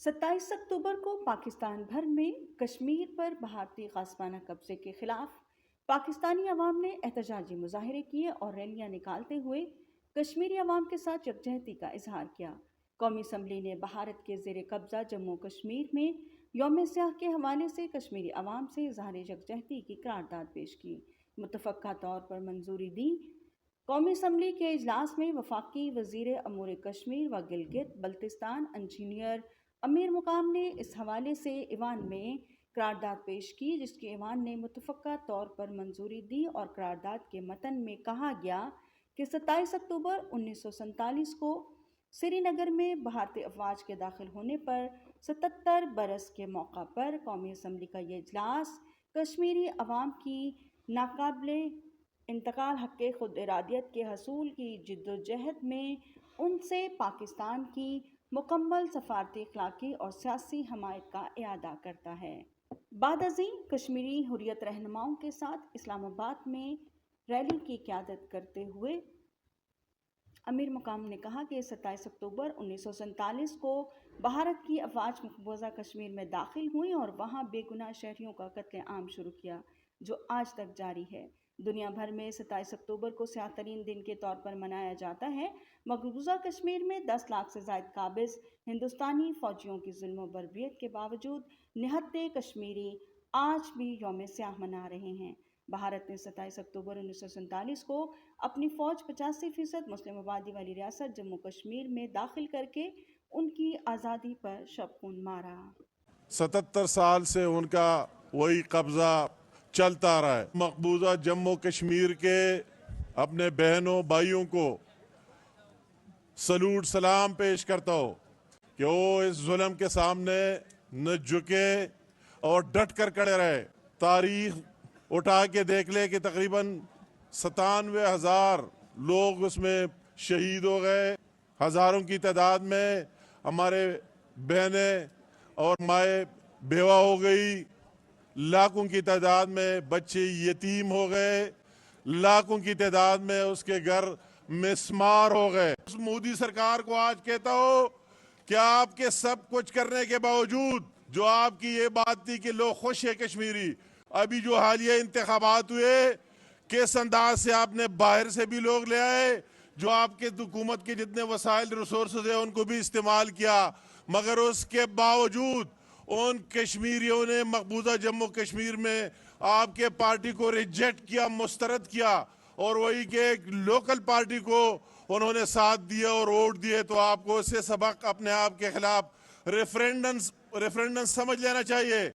27 اکتوبر کو پاکستان بھر میں کشمیر پر بھارتی غاصبانہ قبضے کے خلاف پاکستانی عوام نے احتجاجی مظاہرے کیے اور ریلیاں نکالتے ہوئے کشمیری عوام کے ساتھ یکجہتی کا اظہار کیا۔ قومی اسمبلی نے بھارت کے زیر قبضہ جموں کشمیر میں یوم سیاہ کے حوالے سے کشمیری عوام سے اظہار یکجہتی کی قرارداد پیش کی، متفقہ طور پر منظوری دی۔ قومی اسمبلی کے اجلاس میں وفاقی وزیر امور کشمیر و گلگت بلتستان انجینئر امیر مقام نے اس حوالے سے ایوان میں قرارداد پیش کی، جس کے ایوان نے متفقہ طور پر منظوری دی اور قرارداد کے متن میں کہا گیا کہ 27 اکتوبر 1947 کو سری نگر میں بھارتی افواج کے داخل ہونے پر 77 برس کے موقع پر قومی اسمبلی کا یہ اجلاس کشمیری عوام کی ناقابل انتقال حق خود ارادیت کے حصول کی جدوجہد میں ان سے پاکستان کی مکمل سفارتی، اخلاقی اور سیاسی حمایت کا اعادہ کرتا ہے۔ بعد ازیں کشمیری حریت رہنماؤں کے ساتھ اسلام آباد میں ریلی کی قیادت کرتے ہوئے امیر مقام نے کہا کہ 27 اکتوبر 1947 کو بھارت کی افواج مقبوضہ کشمیر میں داخل ہوئیں اور وہاں بے گناہ شہریوں کا قتل عام شروع کیا، جو آج تک جاری ہے۔ دنیا بھر میں 27 اکتوبر کو سیاہ ترین دن کے طور پر منایا جاتا ہے۔ مقبوضہ کشمیر میں 10 لاکھ سے زائد قابض ہندوستانی فوجیوں کی ظلم و بربریت کے باوجود نہتے کشمیری آج بھی یوم سیاہ منا رہے ہیں۔ بھارت نے 27 اکتوبر 1947 کو اپنی فوج 85% مسلم آبادی والی ریاست جموں کشمیر میں داخل کر کے ان کی آزادی پر شب خون مارا۔ 77 سال سے ان کا وہی قبضہ چلتا رہا ہے۔ مقبوضہ جموں کشمیر کے اپنے بہنوں بھائیوں کو سلوٹ سلام پیش کرتا ہوں کہ وہ اس ظلم کے سامنے نہ جھکے اور ڈٹ کر کھڑے رہے۔ تاریخ اٹھا کے دیکھ لے کہ تقریباً 97,000 لوگ اس میں شہید ہو گئے، ہزاروں کی تعداد میں ہمارے بہنیں اور مائیں بیوہ ہو گئی، لاکھوں کی تعداد میں بچے یتیم ہو گئے، لاکھوں کی تعداد میں اس کے گھر مسمار ہو گئے۔ مودی سرکار کو آج کہتا ہو کہ آپ کے سب کچھ کرنے کے باوجود جو آپ کی یہ بات تھی کہ لوگ خوش ہیں کشمیری، ابھی جو حالیہ انتخابات ہوئے کس انداز سے آپ نے باہر سے بھی لوگ لے آئے، جو آپ کے حکومت کے جتنے وسائل ریسورسز ہیں ان کو بھی استعمال کیا، مگر اس کے باوجود ان کشمیریوں نے مقبوضہ جموں کشمیر میں آپ کے پارٹی کو ریجیکٹ کیا، مسترد کیا، اور وہی کہ ایک لوکل پارٹی کو انہوں نے ساتھ دیا اور ووٹ دیے۔ تو آپ کو اس سے سبق اپنے آپ کے خلاف ریفرینڈم سمجھ لینا چاہیے۔